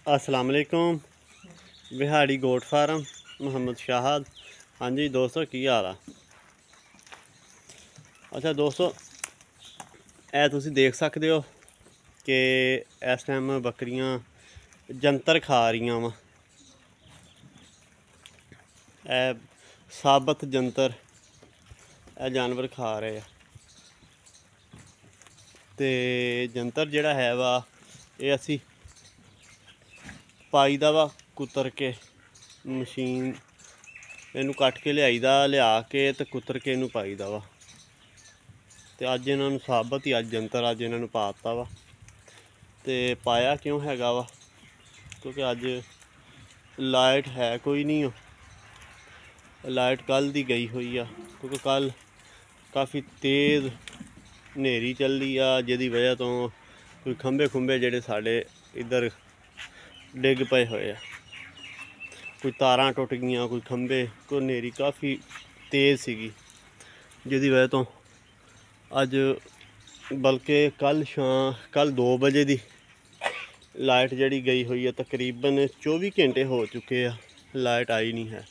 अस्सलाम वालेकुम। बिहाड़ी goat farm Mohammad Shahid. हाँ जी दोस्तों, की हाल आ? अच्छा दोस्तों, ए तुसी देख सकते हो कि इस टाइम बकरियां जंतर खा रही वा। ए साबत जंतर ए जानवर खा रहे हैं। तो जंतर जिहड़ा है वा ये असी पाई दा वा कुतर के मशीन इनू कट के लिया के तो कुतर के इनू पाई दा वा। तो अज इन्होंने साबत ही अज जंतर अज इन्होंने पाता वा। तो पाया क्यों हैगा वा क्योंकि अज लाइट है कोई नहीं हो। लाइट कल दी गई हुई आ क्योंकि कल काफ़ी तेज़ हनेरी चली आ जिहदी वजह तो कोई खंबे खुंबे जिहड़े साडे इधर डिग पे हुए आ। कोई तारां टुट गईयां, कोई खंबे, कोई हनेरी काफ़ी तेज़ सीगी जिहदी वजह तो अज बल्कि कल 2 बजे दी लाइट जिहड़ी गई हुई है तकरीबन 24 घंटे हो चुके आ। लाइट आई नहीं है,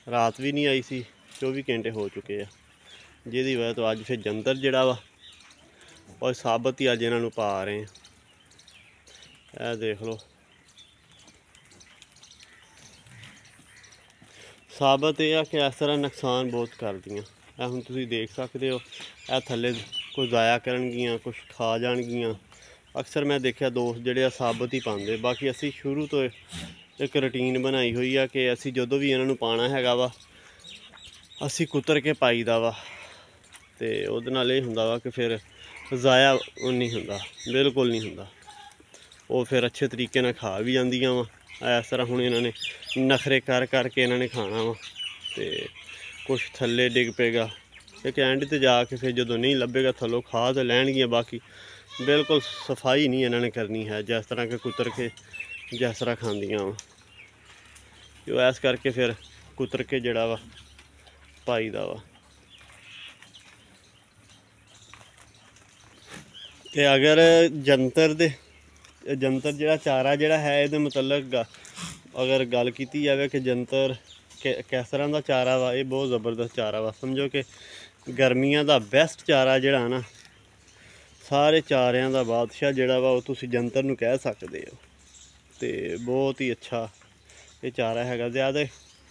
रात भी नहीं आई सी, 24 घंटे हो चुके हैं जिहदी वजह तो अज फिर जंतर जिहड़ा वा और साबत ही अज इन्हों पा रहे हैं। यह देख लो साबत यह कि इस तरह नुकसान बहुत कर दियाँ। हुण तुसीं देख सकते हो यह थल्ले कुछ जाया करनगियां, कुछ खा जाणगियां। अक्सर मैं देखा दोस्त जिहड़े साबत ही पाते। बाकी असी शुरू तो एक रूटीन बनाई हुई है कि असी जदों भी इन्हों पाना हैगा वा असी कुतर के पाई दा वा। तो उहदे नाल ये हुंदा वा कि फिर ज़ाया नहीं हुंदा, बिल्कुल नहीं हुंदा। वो फिर अच्छे तरीके नाल खा भी जांदियां वा। इस तरह हुण इन्होंने नखरे कर करके इन्होंने खाना वा तो कुछ थल्ले डिग पेगा। एक एंड ते जाके फिर जो नहीं लभेगा थल्लों खा तो लैणगियां। बाकी बिल्कुल सफाई नहीं इन्होंने करनी है जिस तरह के कुतर के जिस तरह खांदियां वा। जो इस करके फिर कुतर के जिहड़ा वा पाई दा वा। ते अगर जंतर जिहड़ा चारा जिहड़ा है इहदे मुतलक अगर गल कीती जाए कि जंतर किस तरह का चारा वा, ये बहुत ज़बरदस्त चारा वा। समझो कि गर्मियां दा बेस्ट चारा जिहड़ा ना, सारे चारियां दा बादशाह जिहड़ा वा तुसीं जंतर नूं कह सकदे हो। तो बहुत ही अच्छा ये चारा हैगा। ज़्यादा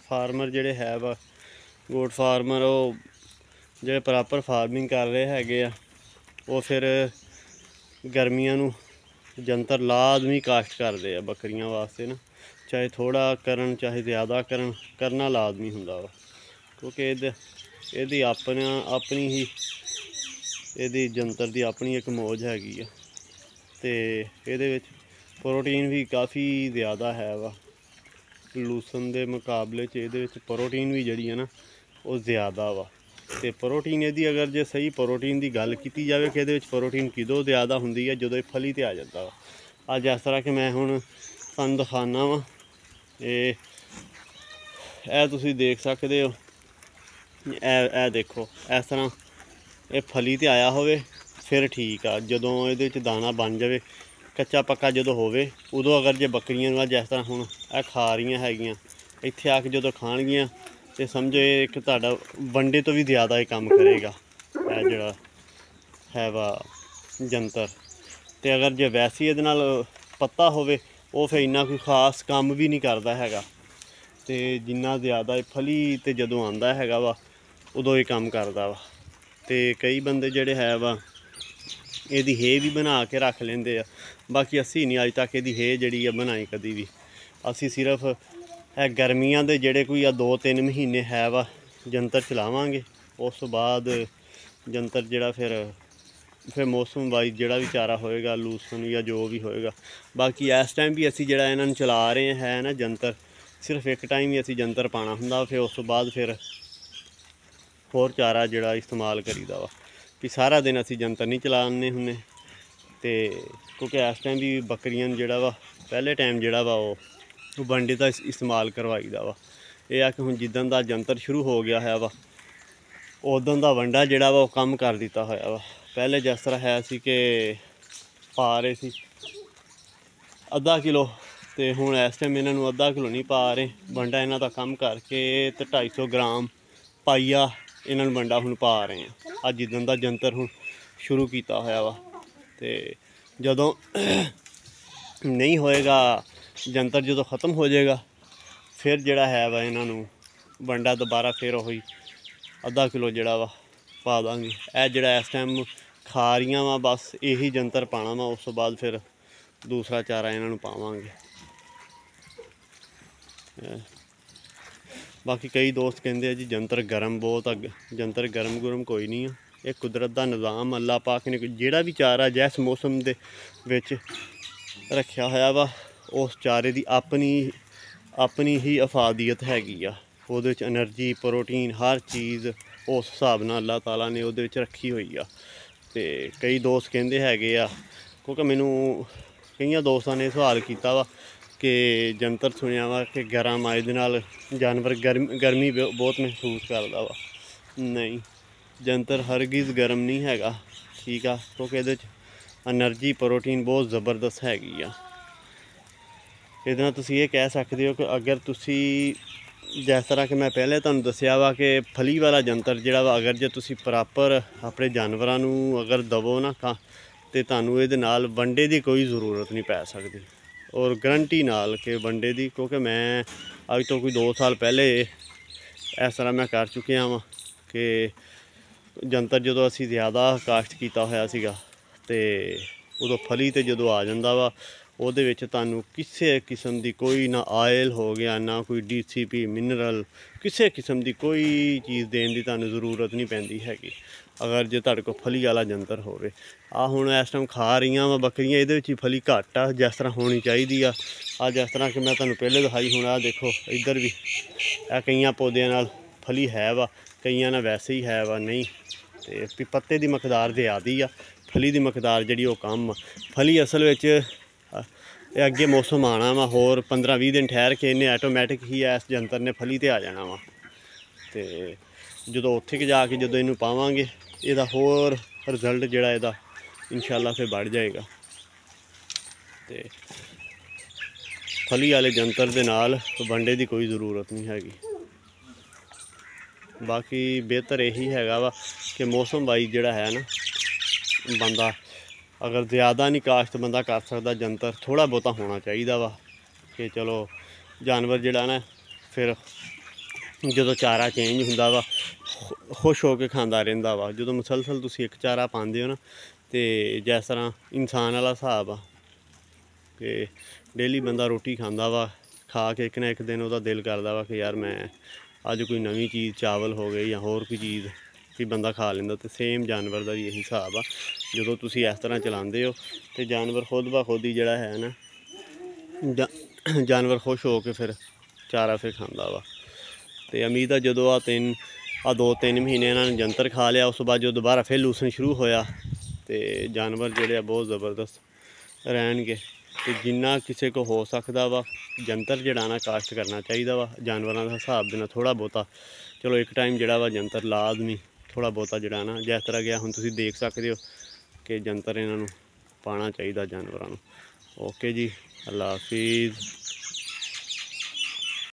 फार्मर जिहड़े है वा गोट फार्मर वो जिहड़े प्रॉपर फार्मिंग कर रहे हैगे आ वो फिर गर्मियां नूं जंतर लाजमी काश्त करते हैं बकरियां वास्ते ना। चाहे थोड़ा करन चाहे ज़्यादा करना लाजमी हुंदा वा क्योंकि इहदी अपनी ही इहदी जंतर दी अपनी एक मौज हैगी आ। ते इहदे विच प्रोटीन भी काफ़ी ज़्यादा है वा। लूसन के मुकाबले इहदे विच प्रोटीन भी जिहड़ी है ना वो ज़्यादा वा। तो प्रोटीन इहदी अगर जे सही प्रोटीन की गल की जाए कि इहदे विच प्रोटीन किदों ज़्यादा हुंदी है जदों फली ते आ जाता वा। अज इस तरह कि मैं हुण तुहानूं दिखाना वा। ए तुसीं देख सकते हो, ए देखो इस तरह ये फली ते आया होवे फिर ठीक आ। जदों इहदे विच दाना बन जाए कच्चा पक्का जदों होवे उदों अगर जे बकरियां जिस तरह हुण ए खा रही हैगियां इत्थे आके जदों खाणगियां तो समझो ये एक तुहाडा वंडे तो भी ज़्यादा ही काम करेगा है जिहड़ा है वा जंतर। तो अगर जे वैसे इहदे नाल पत्ता होवे वो फिर इन्ना कोई खास काम भी नहीं करता हैगा। तो जिन्ना ज़्यादा फली तो जदों आंदा हैगा वा उदों ही काम करता वा। तो कई बंदे जिहड़े है वा इहदी हे भी बना के रख लेंदे आ। बाकी असी नहीं अज तक इहदी हे जिहड़ी बनाई कदी भी। असी सिर्फ गर्मियां दे जिहड़े कोई 2-3 महीने है वा जंतर चलावांगे उस तो बाद जंतर जिहड़ा फिर मौसम वाइज जिहड़ा भी चारा होएगा लूसन या जो भी होएगा। बाकी इस टाइम भी असी जिहड़ा इन्हां नूं चला रहे हैं ना जंतर सिर्फ एक टाइम ही असी जंतर पाना हुंदा। फिर उस तो बाद फिर होर चारा जिहड़ा इस्तेमाल करीदा वा कि सारा दिन असी जंतर नहीं चलाने हुन्ने। तो क्योंकि इस टाइम भी बकरियां जिहड़ा वा पहले टाइम जिहड़ा वा वो वंडे का इस्तेमाल करवाई दा वा। यह कि हुण जिद्दन दा जंतर शुरू हो गया है वा उदों दा वंडा जिहड़ा वा कम कर दिता होया वा। पहले जिस तरह है सी कि पा रहे सी आधा किलो ਤੇ ਹੁਣ ਇਸ ਟਾਈਮ ਇਹਨਾਂ ਨੂੰ ਅੱਧਾ ਕਿਲੋ ਨਹੀਂ ਪਾ ਰਹੇ। ਵੰਡਾ ਇਹਨਾਂ ਦਾ ਕੰਮ ਕਰਕੇ ਤੇ 250 ਗ੍ਰਾਮ ਪਾਈਆ ਇਹਨਾਂ ਨੂੰ ਵੰਡਾ ਹੁਣ ਪਾ ਰਹੇ ਆ। ਅੱਜ ਜਿੱਦਣ ਦਾ ਜੰਤਰ ਹੁਣ ਸ਼ੁਰੂ ਕੀਤਾ ਹੋਇਆ ਵਾ, ਤੇ ਜਦੋਂ ਨਹੀਂ ਹੋਏਗਾ ਜੰਤਰ, ਜਦੋਂ ख़त्म ਹੋ ਜਾਏਗਾ ਫਿਰ ਜਿਹੜਾ ਹੈ ਵਾ ਇਹਨਾਂ ਨੂੰ ਵੰਡਾ ਦੁਬਾਰਾ ਫਿਰ ਉਹੀ ਅੱਧਾ ਕਿਲੋ ਜਿਹੜਾ ਵਾ ਪਾ ਦਾਂਗੇ। ਇਹ ਜਿਹੜਾ ਇਸ ਟਾਈਮ ਖਾ ਰਹੀਆਂ ਵਾ ਬਸ ਇਹੀ ਜੰਤਰ ਪਾਣਾ ਵਾ, ਉਸ ਤੋਂ ਬਾਅਦ ਫਿਰ ਦੂਸਰਾ ਚਾਰਾ ਇਹਨਾਂ ਨੂੰ ਪਾਵਾਂਗੇ। ਬਾਕੀ ਕਈ ਦੋਸਤ ਕਹਿੰਦੇ ਆ ਜੀ ਜੰਤਰ ਗਰਮ ਬਹੁਤ ਆ। ਜੰਤਰ ਗਰਮ ਗੁਰਮ ਕੋਈ ਨਹੀਂ ਆ, ਇਹ ਕੁਦਰਤ ਦਾ ਨਿਜ਼ਾਮ ਅੱਲਾ ਪਾਕ ਨੇ ਜਿਹੜਾ ਵੀ ਚਾਰਾ ਜਿਸ ਮੌਸਮ ਦੇ ਵਿੱਚ ਰੱਖਿਆ ਹੋਇਆ ਵਾ ਉਸ ਚਾਰੇ ਦੀ ਆਪਣੀ ਹੀ ਅਫਾਦੀਅਤ ਹੈਗੀ ਆ। ਉਹਦੇ ਵਿੱਚ ਐਨਰਜੀ, ਪ੍ਰੋਟੀਨ, ਹਰ ਚੀਜ਼ ਉਸ ਹਿਸਾਬ ਨਾਲ ਅੱਲਾਹ ਤਾਲਾ ਨੇ ਉਹਦੇ ਵਿੱਚ ਰੱਖੀ ਹੋਈ ਆ। ਤੇ ਕਈ ਦੋਸਤ ਕਹਿੰਦੇ ਹੈਗੇ ਆ, ਕਿਉਂਕਿ ਮੈਨੂੰ ਕਈਆਂ ਦੋਸਤਾਂ ਨੇ ਸਵਾਲ ਕੀਤਾ ਵਾ ਕਿ ਜੰਤਰ ਸੁਣਿਆ ਵਾ ਕਿ ਗਰਮ ਆਏ ਦੇ ਨਾਲ ਜਾਨਵਰ ਗਰਮੀ ਬਹੁਤ ਮਹਿਸੂਸ ਕਰਦਾ ਵਾ। ਨਹੀਂ, ਜੰਤਰ ਹਰਗਿਜ਼ ਗਰਮ ਨਹੀਂ ਹੈਗਾ, ਠੀਕ ਆ, ਕਿਉਂਕਿ ਇਹਦੇ 'ਚ ਐਨਰਜੀ, ਪ੍ਰੋਟੀਨ ਬਹੁਤ ਜ਼ਬਰਦਸਤ ਹੈਗੀ ਆ। ਇਹਦੇ ਨਾਲ ਤੁਸੀਂ ਇਹ ਕਹਿ ਸਕਦੇ ਹੋ ਕਿ ਅਗਰ ਤੁਸੀਂ ਜਿਸ ਤਰ੍ਹਾਂ ਕਿ ਮੈਂ ਪਹਿਲੇ ਤੁਹਾਨੂੰ ਦੱਸਿਆ ਵਾ ਕਿ ਫਲੀ ਵਾਲਾ ਜੰਤਰ ਜਿਹੜਾ ਵਾ ਅਗਰ ਜੇ ਤੁਸੀਂ ਪ੍ਰੋਪਰ ਆਪਣੇ ਜਾਨਵਰਾਂ ਨੂੰ ਅਗਰ ਦਵੋ ਨਾ ਤਾਂ ਤੁਹਾਨੂੰ ਇਹਦੇ ਨਾਲ ਵੰਡੇ ਦੀ ਕੋਈ ਜ਼ਰੂਰਤ ਨਹੀਂ ਪੈ ਸਕਦੀ, ਔਰ ਗਰੰਟੀ ਨਾਲ ਕਿ ਵੰਡੇ ਦੀ। ਕਿਉਂਕਿ ਮੈਂ ਅੱਜ ਤੋਂ ਕੋਈ 2 ਸਾਲ ਪਹਿਲੇ ਇਸ ਤਰ੍ਹਾਂ ਮੈਂ ਕਰ ਚੁੱਕਿਆ ਵਾਂ ਕਿ ਜੰਤਰ ਜਦੋਂ ਅਸੀਂ ਜ਼ਿਆਦਾ ਕਾਸ਼ਤ ਕੀਤਾ ਹੋਇਆ ਸੀਗਾ ਤੇ ਉਦੋਂ ਫਲੀ ਤੇ ਜਦੋਂ ਆ ਜਾਂਦਾ ਵਾ ਉਹਦੇ ਵਿੱਚ ਤੁਹਾਨੂੰ ਕਿਸੇ ਕਿਸਮ ਦੀ ਕੋਈ ਨਾ ਆਇਲ ਹੋ ਗਿਆ, ਨਾ ਕੋਈ DCP ਮਿਨਰਲ, ਕਿਸੇ ਕਿਸਮ ਦੀ ਕੋਈ ਚੀਜ਼ ਦੇਣ ਦੀ ਤੁਹਾਨੂੰ ਜ਼ਰੂਰਤ ਨਹੀਂ ਪੈਂਦੀ ਹੈਗੀ ਅਗਰ ਜੇ ਤੁਹਾਡੇ ਕੋਲ ਫਲੀ ਵਾਲਾ ਜੰਤਰ ਹੋਵੇ। ਆ ਹੁਣ ਇਸ ਟਾਈਮ ਖਾ ਰਹੀਆਂ ਵਾ ਬੱਕਰੀਆਂ, ਇਹਦੇ ਵਿੱਚ ਹੀ ਫਲੀ ਘੱਟ ਆ ਜਿਸ ਤਰ੍ਹਾਂ ਹੋਣੀ ਚਾਹੀਦੀ ਆ। ਜਿਸ ਤਰ੍ਹਾਂ ਕਿ ਮੈਂ ਤੁਹਾਨੂੰ ਪਹਿਲੇ ਦਿਖਾਈ, ਹੁਣ ਆਹ ਦੇਖੋ ਇੱਧਰ ਵੀ ਇਹ ਕਈਆਂ ਪੌਦਿਆਂ ਨਾਲ ਫਲੀ ਹੈ ਵਾ, ਕਈਆਂ ਨਾਲ ਵੈਸੇ ਹੀ ਹੈ ਵਾ ਨਹੀਂ। ਤੇ ਪੱਤੇ ਦੀ ਮਕਦਾਰ ਜ਼ਿਆਦੀ ਆ, ਫਲੀ ਦੀ ਮਕਦਾਰ ਜਿਹੜੀ ਉਹ ਕਮ ਆ। ਫਲੀ ਅਸਲ ਵਿੱਚ ਇਹ ਅੱਗੇ ਮੌਸਮ ਆਉਣਾ ਵਾ, ਹੋਰ 15-20 ਦਿਨ ਠਹਿਰ ਕੇ ਇਹਨੇ ਆਟੋਮੈਟਿਕ ਹੀ ਇਸ ਜੰਤਰ ਨੇ ਫਲੀ ਤੇ ਆ ਜਾਣਾ ਵਾ। ਤੇ ਜਦੋਂ ਉੱਥੇ ਜਾ ਕੇ ਜਦੋਂ ਇਹਨੂੰ ਪਾਵਾਂਗੇ ਇਹਦਾ ਹੋਰ ਰਿਜ਼ਲਟ ਜਿਹੜਾ ਇਹਦਾ ਇਨਸ਼ਾਅੱਲਾ ਫਿਰ बढ़ ਜਾਏਗਾ। ਤੇ ਫਲੀ ਵਾਲੇ ਜੰਤਰ ਦੇ ਨਾਲ ਵੰਡੇ ਦੀ ਕੋਈ ਜ਼ਰੂਰਤ ਨਹੀਂ ਹੈਗੀ। ਬਾਕੀ ਬਿਹਤਰ ਇਹੀ ਹੈਗਾ ਵਾ ਕਿ ਮੌਸਮ ਵਾਈਜ਼ ਜਿਹੜਾ ਹੈ ਨਾ, ਬੰਦਾ ਅਗਰ ਜ਼ਿਆਦਾ ਨਹੀਂ ਕਾਸ਼ਤ ਬੰਦਾ ਕਰ ਸਕਦਾ, ਜੰਤਰ ਥੋੜ੍ਹਾ ਬਹੁਤਾ ਹੋਣਾ ਚਾਹੀਦਾ ਵਾ ਕਿ ਚਲੋ ਜਾਨਵਰ ਜਿਹੜਾ ਨਾ ਫਿਰ ਜਦੋਂ ਚਾਰਾ ਚੇਂਜ ਹੁੰਦਾ ਵਾ ਖੁਸ਼ ਹੋ ਕੇ ਖਾਂਦਾ ਰਹਿੰਦਾ ਵਾ। ਜਦੋਂ ਮੁਸਲਸਲ ਤੁਸੀਂ ਇੱਕ ਚਾਰਾ ਪਾਉਂਦੇ ਹੋ ਨਾ, ਤੇ ਜਿਸ ਤਰ੍ਹਾਂ ਇਨਸਾਨ ਵਾਲਾ ਹਿਸਾਬ ਆ ਕਿ ਡੇਲੀ ਬੰਦਾ ਰੋਟੀ ਖਾਂਦਾ ਵਾ, ਖਾ ਕੇ ਇੱਕ ਨਾ ਇੱਕ ਦਿਨ ਉਹਦਾ ਦਿਲ ਕਰਦਾ ਵਾ ਕਿ ਯਾਰ ਮੈਂ ਅੱਜ ਕੋਈ ਨਵੀਂ ਚੀਜ਼, ਚਾਵਲ ਹੋ ਗਏ ਜਾਂ ਹੋਰ ਕੋਈ ਚੀਜ਼ ਵੀ ਬੰਦਾ ਖਾ ਲੈਂਦਾ। ਤੇ ਸੇਮ ਜਾਨਵਰ ਦਾ ਵੀ ਇਹੀ ਹਿਸਾਬ ਆ, ਜਦੋਂ ਤੁਸੀਂ ਇਸ ਤਰ੍ਹਾਂ ਚਲਾਉਂਦੇ ਹੋ ਤੇ ਜਾਨਵਰ ਖੁਦ ਬ ਖੁਦ ਹੀ ਜਿਹੜਾ ਹੈ ਨਾ ਜਾਨਵਰ ਖੁਸ਼ ਹੋ ਕੇ ਫਿਰ ਚਾਰਾ ਫਿਰ ਖਾਂਦਾ ਵਾ। ਤੇ ਉਮੀਦ ਆ ਜਦੋਂ ਆ 2-3 ਮਹੀਨੇ ਇਹਨਾਂ ਨੇ ਜੰਤਰ ਖਾ ਲਿਆ, ਉਸ ਤੋਂ ਬਾਅਦ ਜਦੋਂ ਦੁਬਾਰਾ ਫਿਰ ਲੂਸਣ ਸ਼ੁਰੂ ਹੋਇਆ ਤੇ ਜਾਨਵਰ ਜਿਹੜੇ ਆ ਬਹੁਤ ਜ਼ਬਰਦਸਤ ਰਹਿਣਗੇ। ਤੇ ਜਿੰਨਾ ਕਿਸੇ ਕੋ ਹੋ ਸਕਦਾ ਵਾ ਜੰਤਰ ਜਿਹੜਾ ਨਾ ਕਾਸ਼ਤ ਕਰਨਾ ਚਾਹੀਦਾ ਵਾ ਜਾਨਵਰਾਂ ਦਾ ਹਿਸਾਬ ਦੇ ਨਾਲ ਥੋੜ੍ਹਾ ਬਹੁਤਾ। ਚਲੋ ਇੱਕ ਟਾਈਮ ਜਿਹੜਾ ਵਾ ਜੰਤਰ ਲਾਜ਼ਮੀ ਥੋੜ੍ਹਾ ਬਹੁਤਾ ਜਿਹੜਾ ਨਾ, ਜਿਸ ਤਰ੍ਹਾਂ ਗਿਆ ਹੁਣ ਤੁਸੀਂ ਦੇਖ ਸਕਦੇ ਹੋ ਕਿ ਜੰਤਰ ਇਹਨਾਂ ਨੂੰ ਪਾਉਣਾ ਚਾਹੀਦਾ ਜਾਨਵਰਾਂ ਨੂੰ। ਓਕੇ ਜੀ, ਅੱਲਾ ਹਾਫਿਜ਼।